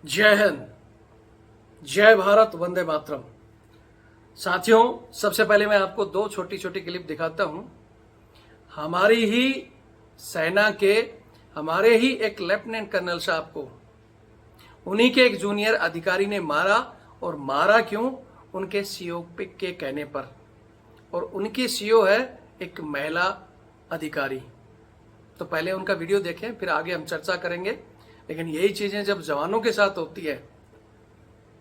जय हिंद, जय भारत, वंदे मातरम। साथियों, सबसे पहले मैं आपको दो छोटी छोटी क्लिप दिखाता हूं। हमारी ही सेना के हमारे ही एक लेफ्टिनेंट कर्नल साहब को उन्हीं के एक जूनियर अधिकारी ने मारा। और मारा क्यों? उनके सीओ के कहने पर। और उनकी सीओ है एक महिला अधिकारी। तो पहले उनका वीडियो देखें, फिर आगे हम चर्चा करेंगे। लेकिन यही चीजें जब जवानों के साथ होती है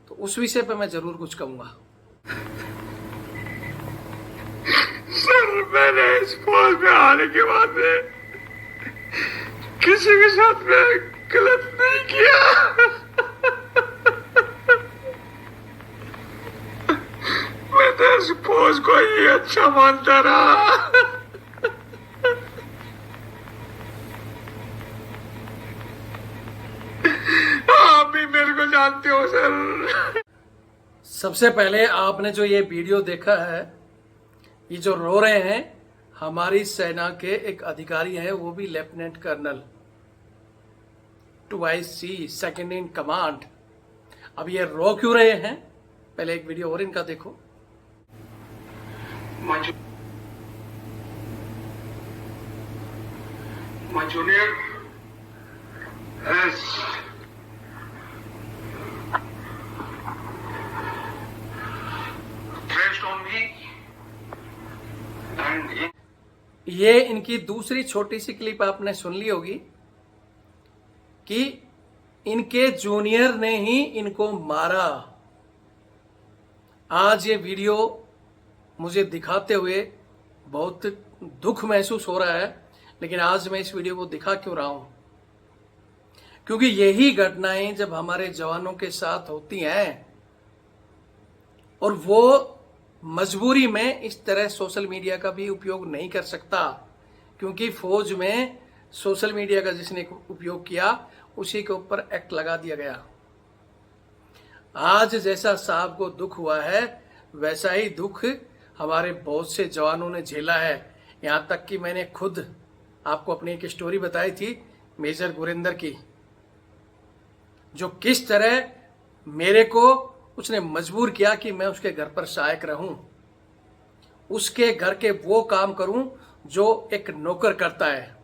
तो उस विषय पे मैं जरूर कुछ कहूंगा। सर, मैंने इस फौज में आने के बाद में किसी के साथ में गलत नहीं किया। मैं तो इस फौज को ही अच्छा मानता रहा। आप भी मेरे को जानते हो सर। सबसे पहले आपने जो ये वीडियो देखा है, ये जो रो रहे हैं हमारी सेना के एक अधिकारी हैं, वो भी lieutenant colonel 2IC second in command. अब ये रो क्यों रहे हैं? पहले एक वीडियो और इनका देखो। My junior has pressed on me and ये इनकी दूसरी छोटी सी क्लिप आपने सुन ली होगी कि इनके जूनियर ने ही इनको मारा। आज ये वीडियो मुझे दिखाते हुए बहुत दुख महसूस हो रहा है, लेकिन आज मैं इस वीडियो को दिखा क्यों रहा हूं? क्योंकि यही घटनाएं जब हमारे जवानों के साथ होती हैं और वो मजबूरी में इस तरह सोशल मीडिया का भी उपयोग नहीं कर सकता, क्योंकि फौज में सोशल मीडिया का जिसने उपयोग किया उसी के ऊपर एक्ट लगा दिया गया। आज जैसा साहब को दुख हुआ है, वैसा ही दुख हमारे बहुत से जवानों ने झेला है। यहां तक कि मैंने खुद आपको अपनी एक स्टोरी बताई थी मेजर गुरिंदर की, जो किस तरह मेरे को उसने मजबूर किया कि मैं उसके घर पर सहायक रहूं, उसके घर के वो काम करूं जो एक नौकर करता है,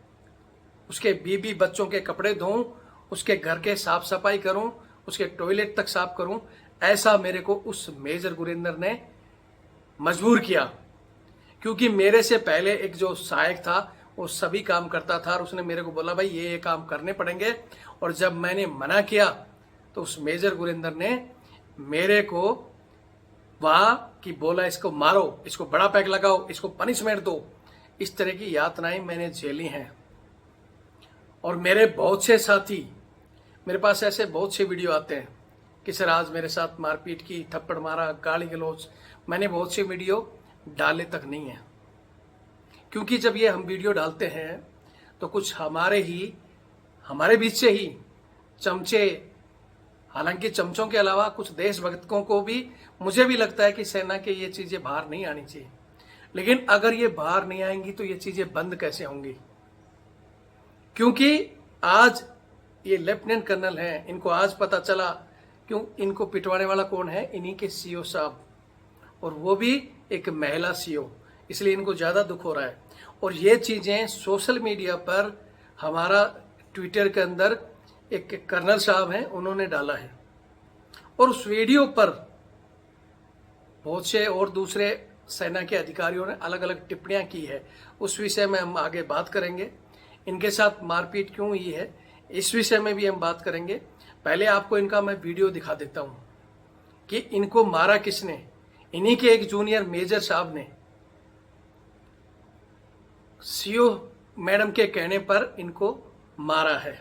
उसके बीबी बच्चों के कपड़े धोऊं, उसके घर के साफ सफाई करूं, उसके टॉयलेट तक साफ करूं। ऐसा मेरे को उस मेजर गुरिंदर ने मजबूर किया, क्योंकि मेरे से पहले एक जो सहायक था वो सभी काम करता था और उसने मेरे को बोला भाई ये काम करने पड़ेंगे। और जब मैंने मना किया तो उस मेजर गुरिंदर ने मेरे को वहां की बोला इसको मारो, इसको बड़ा पैक लगाओ, इसको पनिशमेंट दो। इस तरह की यातनाएं मैंने झेली हैं। और मेरे बहुत से साथी, मेरे पास ऐसे बहुत से वीडियो आते हैं कि सर आज मेरे साथ मारपीट की, थप्पड़ मारा, गाली गलौज। मैंने बहुत से वीडियो डाले तक नहीं है, क्योंकि जब ये हम वीडियो डालते हैं तो कुछ हमारे बीच से ही चमचे, हालांकि चमचों के अलावा कुछ देशभक्तों को भी, मुझे भी लगता है कि सेना के ये चीजें बाहर नहीं आनी चाहिए। लेकिन अगर ये बाहर नहीं आएंगी तो ये चीजें बंद कैसे होंगी? क्योंकि आज ये लेफ्टिनेंट कर्नल हैं, इनको आज पता चला क्यों इनको पिटवाने वाला कौन है, इन्हीं के सीओ साहब, और वो भी एक महिला सीओ। इसलिए इनको ज्यादा दुख हो रहा है। और ये चीजें सोशल मीडिया पर, हमारा ट्विटर के अंदर एक कर्नल साहब हैं, उन्होंने डाला है। और उस वीडियो पर बहुत से और दूसरे सेना के अधिकारियों ने अलग अलग टिप्पणियां की है। उस विषय में हम आगे बात करेंगे। इनके साथ मारपीट क्यों हुई है, इस विषय में भी हम बात करेंगे। पहले आपको इनका मैं वीडियो दिखा देता हूं कि इनको मारा किसने। इन्हीं के एक जूनियर मेजर साहब ने सीओ मैडम के कहने पर इनको मारा है।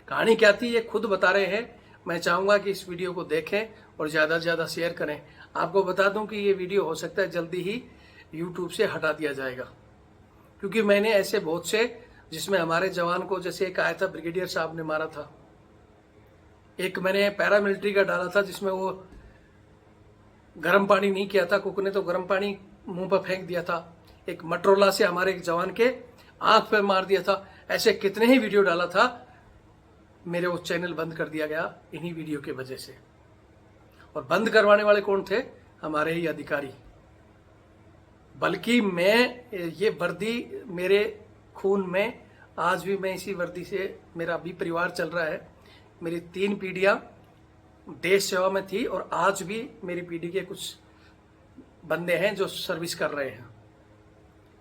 कहानी क्या थी ये खुद बता रहे हैं। मैं चाहूंगा कि इस वीडियो को देखें और ज्यादा से ज्यादा शेयर करें। आपको बता दूं कि ये वीडियो हो सकता है जल्दी ही यूट्यूब से हटा दिया जाएगा, क्योंकि मैंने ऐसे बहुत से, जिसमें हमारे जवान को, जैसे एक आया था ब्रिगेडियर साहब ने मारा था, एक मैंने पैरामिलिट्री का डाला था जिसमें वो गर्म पानी नहीं किया था कुक ने, तो गर्म पानी मुंह पर फेंक दिया था। एक मटरोला से हमारे एक जवान के आंख पे मार दिया था। ऐसे कितने ही वीडियो डाला था मेरे वो चैनल बंद कर दिया गया इन्हीं वीडियो के वजह से। और बंद करवाने वाले कौन थे? हमारे ही अधिकारी। बल्कि मैं ये वर्दी मेरे खून में, आज भी मैं इसी वर्दी से मेरा अभी परिवार चल रहा है। मेरी 3 पीढ़ियां देश सेवा में थी और आज भी मेरी पीढ़ी के कुछ बंदे हैं जो सर्विस कर रहे हैं।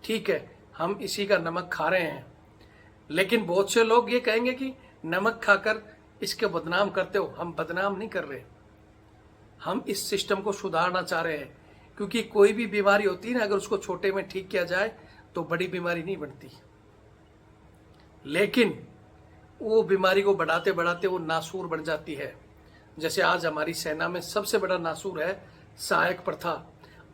ठीक है, हम इसी का नमक खा रहे हैं, लेकिन बहुत से लोग ये कहेंगे कि नमक खाकर इसके बदनाम करते हो। हम बदनाम नहीं कर रहे, हम इस सिस्टम को सुधारना चाह रहे हैं। क्योंकि कोई भी बीमारी होती है ना, अगर उसको छोटे में ठीक किया जाए तो बड़ी बीमारी नहीं बनती, लेकिन वो बीमारी को बढ़ाते बढ़ाते वो नासूर बन जाती है। जैसे आज हमारी सेना में सबसे बड़ा नासूर है सहायक प्रथा,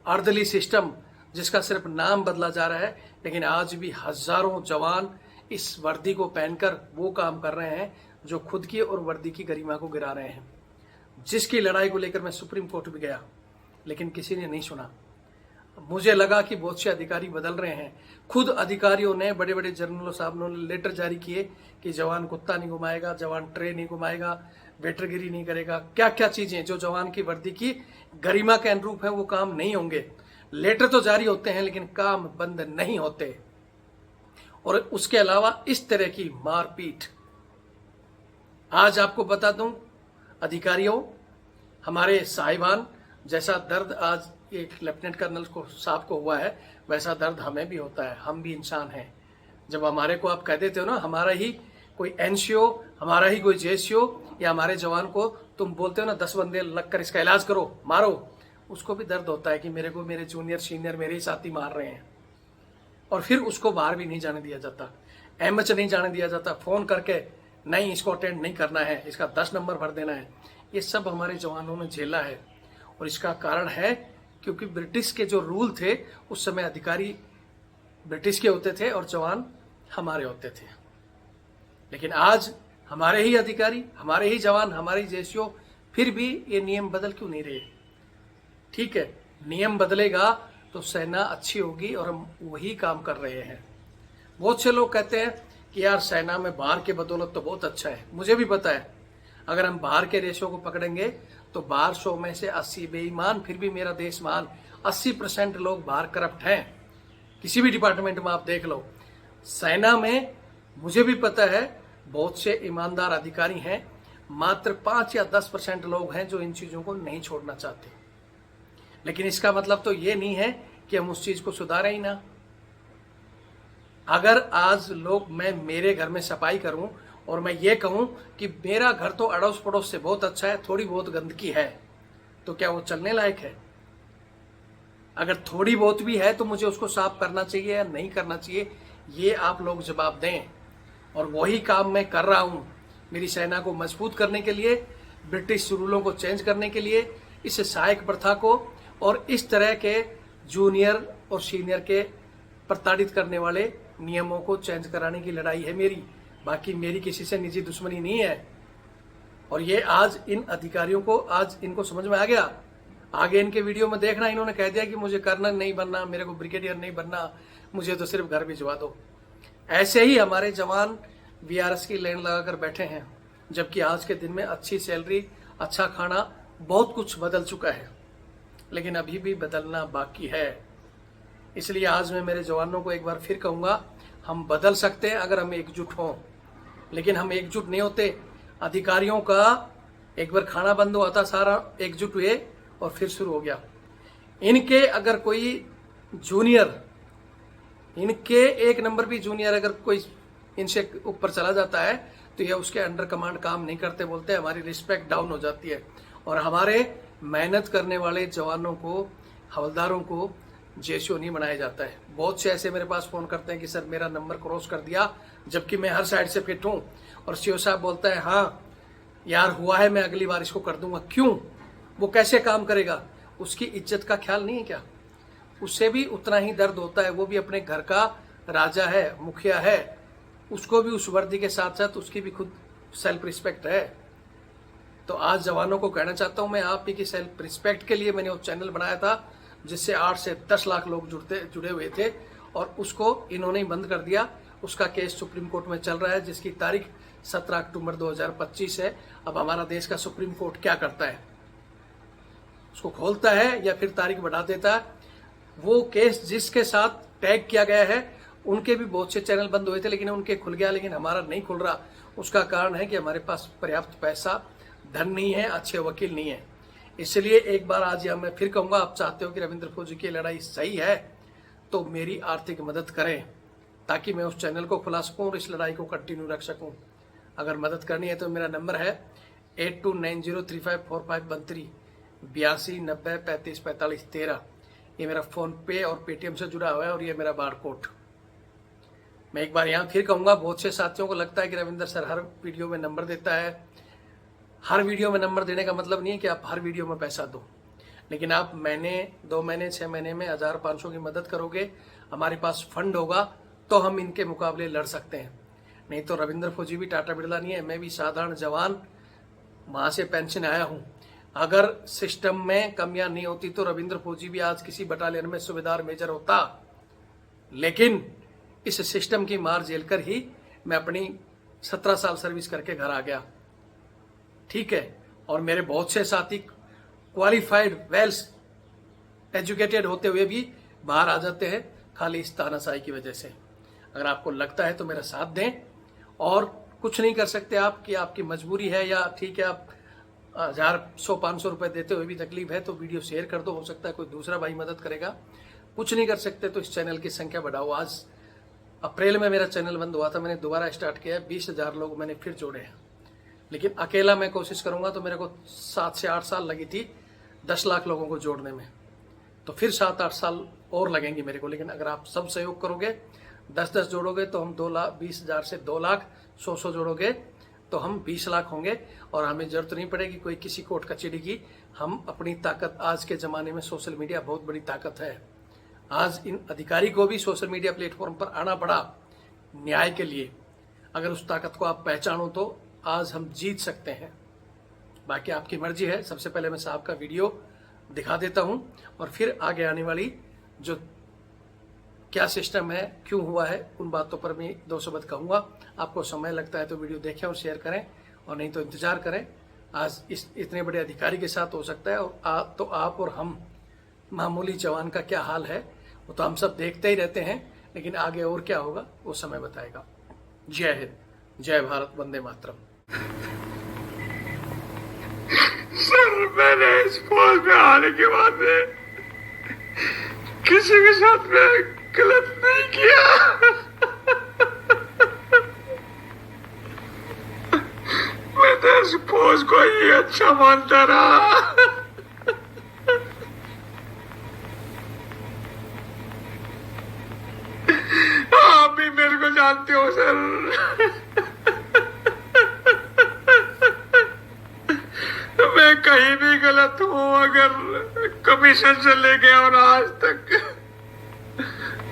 अर्दली सिस्टम, जिसका सिर्फ नाम बदला जा रहा है, लेकिन आज भी हजारों जवान इस वर्दी को पहनकर वो काम कर रहे हैं जो खुद की और वर्दी की गरिमा को गिरा रहे हैं। जिसकी लड़ाई को लेकर मैं सुप्रीम कोर्ट भी गया, लेकिन किसी ने नहीं सुना। मुझे लगा कि बहुत से अधिकारी बदल रहे हैं। खुद अधिकारियों ने, बड़े बड़े जनरलों साहब ने लेटर जारी किए कि जवान कुत्ता नहीं घुमाएगा, जवान ट्रे नहीं घुमाएगा, वेटरगिरी नहीं करेगा। क्या क्या चीजें जो जवान की वर्दी की गरिमा के अनुरूप है वो काम नहीं होंगे। लेटर तो जारी होते हैं लेकिन काम बंद नहीं होते। और उसके अलावा इस तरह की मारपीट, आज आपको बता दूं अधिकारियों, हमारे साहिबान, जैसा दर्द आज एक लेफ्टिनेंट कर्नल को साहब को हुआ है, वैसा दर्द हमें भी होता है। हम भी इंसान हैं। जब हमारे को आप कह देते हो ना, हमारा ही कोई एनसीओ, हमारा ही कोई जेसीओ या हमारे जवान को तुम बोलते हो ना 10 बंदे लगकर इसका इलाज करो, मारो, उसको भी दर्द होता है कि मेरे को मेरे जूनियर सीनियर मेरे ही साथी मार रहे हैं। और फिर उसको बाहर भी नहीं जाने दिया जाता, एमएच नहीं जाने दिया जाता, फोन करके नहीं इसको अटेंड नहीं करना है, इसका 10 नंबर भर देना है। ये सब हमारे जवानों ने झेला है। और इसका कारण है क्योंकि ब्रिटिश के जो रूल थे उस समय अधिकारी ब्रिटिश के होते थे और जवान हमारे होते थे। लेकिन आज हमारे ही अधिकारी, हमारे ही जवान, हमारे ही जेसीओ, फिर भी ये नियम बदल क्यों नहीं रहे? ठीक है, नियम बदलेगा तो सेना अच्छी होगी और हम वही काम कर रहे हैं। बहुत से लोग कहते हैं कि यार सेना में बाहर के बदौलत तो बहुत अच्छा है। मुझे भी पता है, अगर हम बाहर के रेशों को पकड़ेंगे तो बाहर 100 में से 80 बेईमान, फिर भी मेरा देश मान। 80% लोग बाहर करप्ट हैं। किसी भी डिपार्टमेंट में आप देख लो। सेना में मुझे भी पता है बहुत से ईमानदार अधिकारी हैं, मात्र 5 या 10% लोग हैं जो इन चीजों को नहीं छोड़ना चाहते। लेकिन इसका मतलब तो ये नहीं है कि हम उस चीज को सुधारें ही ना। अगर आज लोग, मैं मेरे घर में सफाई करूं और मैं ये कहूं कि मेरा घर तो अड़ोस पड़ोस से बहुत अच्छा है, थोड़ी बहुत गंदगी है, तो क्या वो चलने लायक है? अगर थोड़ी बहुत भी है तो मुझे उसको साफ करना चाहिए या नहीं करना चाहिए, ये आप लोग जवाब दें। और वही काम मैं कर रहा हूं, मेरी सेना को मजबूत करने के लिए, ब्रिटिश रूलों को चेंज करने के लिए, इस सहायक प्रथा को और इस तरह के जूनियर और सीनियर के प्रताड़ित करने वाले नियमों को चेंज कराने की लड़ाई है मेरी। बाकी मेरी किसी से निजी दुश्मनी नहीं है। और ये आज इन अधिकारियों को, आज इनको समझ में आ गया। आगे इनके वीडियो में देखना, इन्होंने कह दिया कि मुझे कर्नल नहीं बनना, मेरे को ब्रिगेडियर नहीं बनना, मुझे तो सिर्फ घर भिजवा दो। ऐसे ही हमारे जवान वीआरएस की लाइन लगाकर बैठे हैं, जबकि आज के दिन में अच्छी सैलरी, अच्छा खाना, बहुत कुछ बदल चुका है, लेकिन अभी भी बदलना बाकी है। इसलिए आज मैं मेरे जवानों को एक बार फिर कहूंगा, हम बदल सकते हैं अगर हम एकजुट हों, लेकिन हम एकजुट नहीं होते। अधिकारियों का एक बार खाना बंद हुआ था, सारा एकजुट हुए और फिर शुरू हो गया। इनके अगर कोई जूनियर, इनके 1 नंबर भी जूनियर अगर कोई इनसे ऊपर चला जाता है तो ये उसके अंडर कमांड काम नहीं करते, बोलते हैं हमारी रिस्पेक्ट डाउन हो जाती है। और हमारे मेहनत करने वाले जवानों को, हवलदारों को जेसीओ नहीं बनाया जाता है। बहुत से ऐसे मेरे पास फोन करते हैं कि सर मेरा नंबर क्रॉस कर दिया, जबकि मैं हर साइड से फिट हूं। और सीओ साहब बोलता है हाँ यार हुआ है, मैं अगली बार इसको कर दूंगा। क्यों? वो कैसे काम करेगा? उसकी इज्जत का ख्याल नहीं है क्या? उससे भी उतना ही दर्द होता है, वो भी अपने घर का राजा है, मुखिया है, उसको भी उस वर्दी के साथ साथ उसकी भी खुद सेल्फ रिस्पेक्ट है। तो आज जवानों को कहना चाहता हूं मैं, आप ही की सेल्फ रिस्पेक्ट के लिए मैंने वो चैनल बनाया था जिससे 8 से 10 लाख लोग जुड़े हुए थे, और उसको इन्होंने ही बंद कर दिया। उसका केस सुप्रीम कोर्ट में चल रहा है, जिसकी तारीख 17 अक्टूबर 2025 है। अब हमारा देश का सुप्रीम कोर्ट क्या करता है, उसको खोलता है या फिर तारीख बढ़ा देता है। वो केस जिसके साथ टैग किया गया है उनके भी बहुत से चैनल बंद हुए थे, लेकिन उनके खुल गया, लेकिन हमारा नहीं खुल रहा। उसका कारण है कि हमारे पास पर्याप्त पैसा, धन नहीं है, अच्छे वकील नहीं है। इसलिए एक बार आज यह मैं फिर कहूंगा, आप चाहते हो कि रविंद्र फौजी की लड़ाई सही है तो मेरी आर्थिक मदद करें ताकि मैं उस चैनल को खुला सकूं और इस लड़ाई को कंटिन्यू रख सकूं। अगर मदद करनी है तो मेरा नंबर है 8290354513 82 90 35 45 13। ये मेरा फोन पे और पेटीएम से जुड़ा हुआ है और ये मेरा बारकोड। मैं एक बार यहाँ फिर कहूंगा, बहुत से साथियों को लगता है कि रविंद्र सर हर वीडियो में नंबर देता है। हर वीडियो में नंबर देने का मतलब नहीं है कि आप हर वीडियो में पैसा दो, लेकिन आप महीने, 2 महीने, 6 महीने में 1500 की मदद करोगे, हमारे पास फंड होगा तो हम इनके मुकाबले लड़ सकते हैं। नहीं तो रविंद्र फौजी भी टाटा बिरला नहीं है, मैं भी साधारण जवान, वहां से पेंशन आया हूं। अगर सिस्टम में कमियां नहीं होती तो रविंद्र फौजी भी आज किसी बटालियन में सूबेदार मेजर होता, लेकिन इस सिस्टम की मार झेलकर ही मैं अपनी 17 साल सर्विस करके घर आ गया। ठीक है, और मेरे बहुत से साथी क्वालिफाइड, वेल एजुकेटेड होते हुए भी बाहर आ जाते हैं खाली इस तानाशाही की वजह से। अगर आपको लगता है तो मेरा साथ दें, और कुछ नहीं कर सकते आप कि आपकी मजबूरी है, या ठीक है आप 1000, 100, 500 रुपए देते हुए भी तकलीफ है तो वीडियो शेयर कर दो, हो सकता है कोई दूसरा भाई मदद करेगा। कुछ नहीं कर सकते तो इस चैनल की संख्या बढ़ाओ। आज अप्रैल में मेरा चैनल बंद हुआ था, मैंने दोबारा स्टार्ट किया है, 20,000 लोग मैंने फिर जोड़े हैं, लेकिन अकेला मैं कोशिश करूंगा तो मेरे को 7 से 8 साल लगी थी 10 लाख लोगों को जोड़ने में, तो फिर 7-8 साल और लगेंगे मेरे को। लेकिन अगर आप सब सहयोग करोगे, 10-10 जोड़ोगे तो हम 2 लाख 20,000 से 2 लाख, 100 जोड़ोगे तो हम 20 लाख होंगे, और हमें जरूरत नहीं पड़ेगी कोई किसी कोर्ट कचहरी की। हम अपनी ताकत, आज के जमाने में सोशल मीडिया बहुत बड़ी ताकत है। आज इन अधिकारी को भी सोशल मीडिया प्लेटफॉर्म पर आना पड़ा न्याय के लिए। अगर उस ताकत को आप पहचानो तो आज हम जीत सकते हैं। बाकी आपकी मर्जी है। सबसे पहले मैं साहब का वीडियो दिखा देता हूं और फिर आगे आने वाली जो क्या सिस्टम है, क्यों हुआ है, उन बातों पर मैं 2 शब्द कहूंगा। आपको समय लगता है तो वीडियो देखें और शेयर करें, और नहीं तो इंतजार करें। आज इस इतने बड़े अधिकारी के साथ हो सकता है, और तो आप और हम मामूली जवान का क्या हाल है वो तो हम सब देखते ही रहते हैं, लेकिन आगे और क्या होगा वो समय बताएगा। जय हिंद, जय भारत, वंदे मातरम। सर, मैंने इस फौज में आने के बाद में किसी के साथ में गलत नहीं किया। मैं तो इस फौज को ही अच्छा मानता रहा। आप भी मेरे को जानते हो सर। मैं कहीं भी गलत हूं, अगर कमीशन से लेके और आज तक,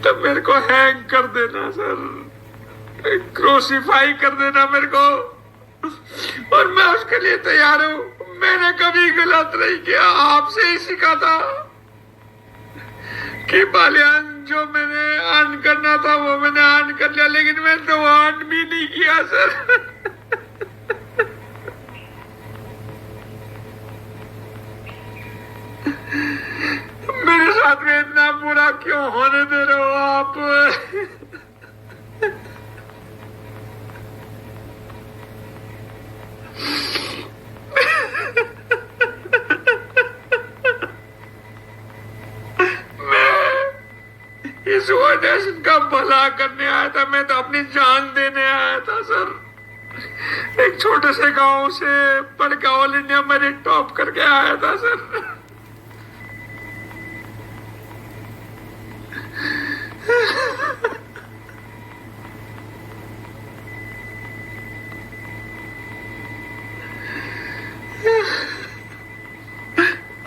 तो मेरे को हैंग कर देना सर, क्रूसीफाई कर देना मेरे को, और मैं उसके लिए तैयार हूं। मैंने कभी गलत नहीं किया, आपसे ही सीखा था कि बालियान जो मैंने अर्न करना था वो मैंने अर्न कर लिया, लेकिन मैंने तो अर्न भी नहीं किया सर। मेरे साथ में इतना बुरा क्यों होने दे रहे हो आप? इस नेशन का भला करने आया था, मैं तो अपनी जान देने आया था सर। एक छोटे से गांव से पढ़ के ऑल इंडिया मेरिट टॉप करके आया था सर।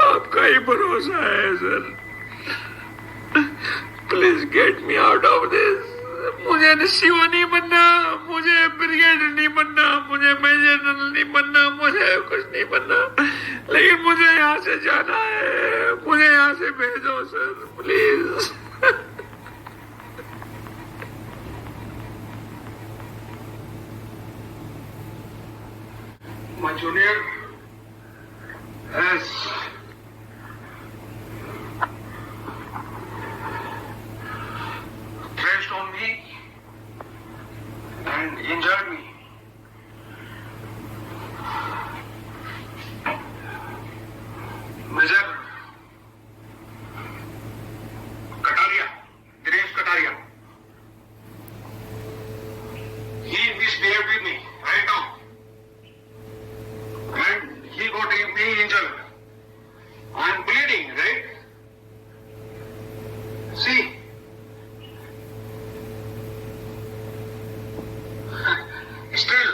आपका ही भरोसा है sir. Please get me out of this. मुझे सीओ नहीं बनना, मुझे ब्रिगेड नहीं बनना, मुझे मेजर जनरल नहीं बनना, मुझे कुछ नहीं बनना, लेकिन मुझे यहाँ से जाना है। मुझे यहाँ से भेजो sir please. My junior has thrashed on me and injured me. Major Kataria, Dinesh Kataria, he misbehaved with me right now. And he got me injured. I'm bleeding, right? See? Still,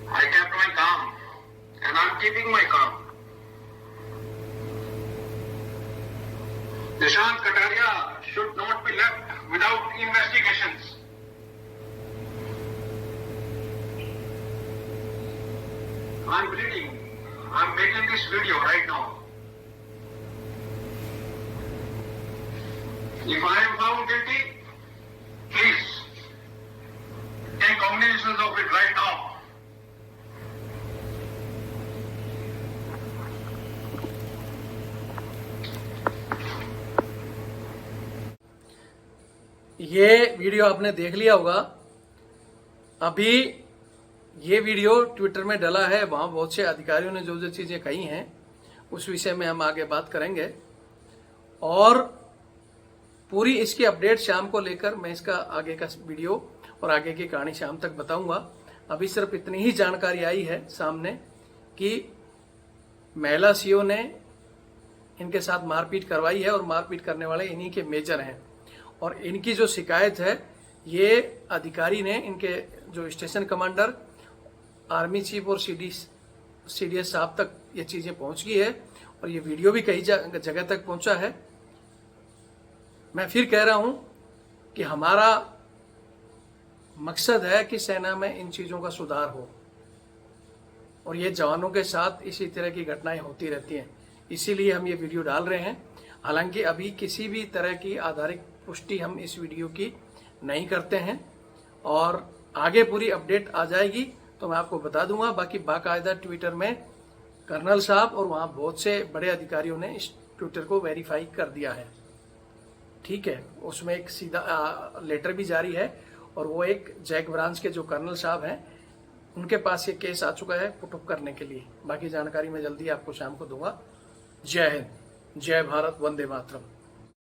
I kept my calm. And I'm keeping my calm. Nishant Kataria should not be left without investigations. I'm bleeding. I'm making this video right now. If I am found guilty, please take cognizance of it right now. ये video आपने देख लिया होगा। अभी ये video Twitter में डला है, वहां बहुत से अधिकारियों ने जो जो चीजें कही हैं उस विषय में हम आगे बात करेंगे और पूरी इसकी अपडेट शाम को लेकर मैं इसका आगे का वीडियो और आगे की कहानी शाम तक बताऊंगा। अभी सिर्फ इतनी ही जानकारी आई है सामने कि महिला सीओ ने इनके साथ मारपीट करवाई है और मारपीट करने वाले इन्हीं के मेजर हैं और इनकी जो शिकायत है ये अधिकारी ने, इनके जो स्टेशन कमांडर, आर्मी चीफ और सीडीएस साहब तक ये चीजें पहुंच गई है और ये वीडियो भी कई जगह तक पहुंचा है। मैं फिर कह रहा हूं कि हमारा मकसद है कि सेना में इन चीजों का सुधार हो और ये जवानों के साथ इसी तरह की घटनाएं होती रहती हैं, इसीलिए हम ये वीडियो डाल रहे हैं। हालांकि अभी किसी भी तरह की आधारित पुष्टि हम इस वीडियो की नहीं करते हैं और आगे पूरी अपडेट आ जाएगी तो मैं आपको बता दूंगा। बाकी बाकायदा ट्विटर में कर्नल साहब और वहां बहुत से बड़े अधिकारियों ने इस ट्विटर को वेरीफाई कर दिया है, ठीक है। उसमें एक सीधा लेटर भी जारी है और वो एक जैक ब्रांच के जो कर्नल साहब हैं उनके पास ये केस आ चुका है पुटअप करने के लिए। बाकी जानकारी मैं जल्दी आपको शाम को दूंगा। जय हिंद, जय भारत, वंदे मातरम।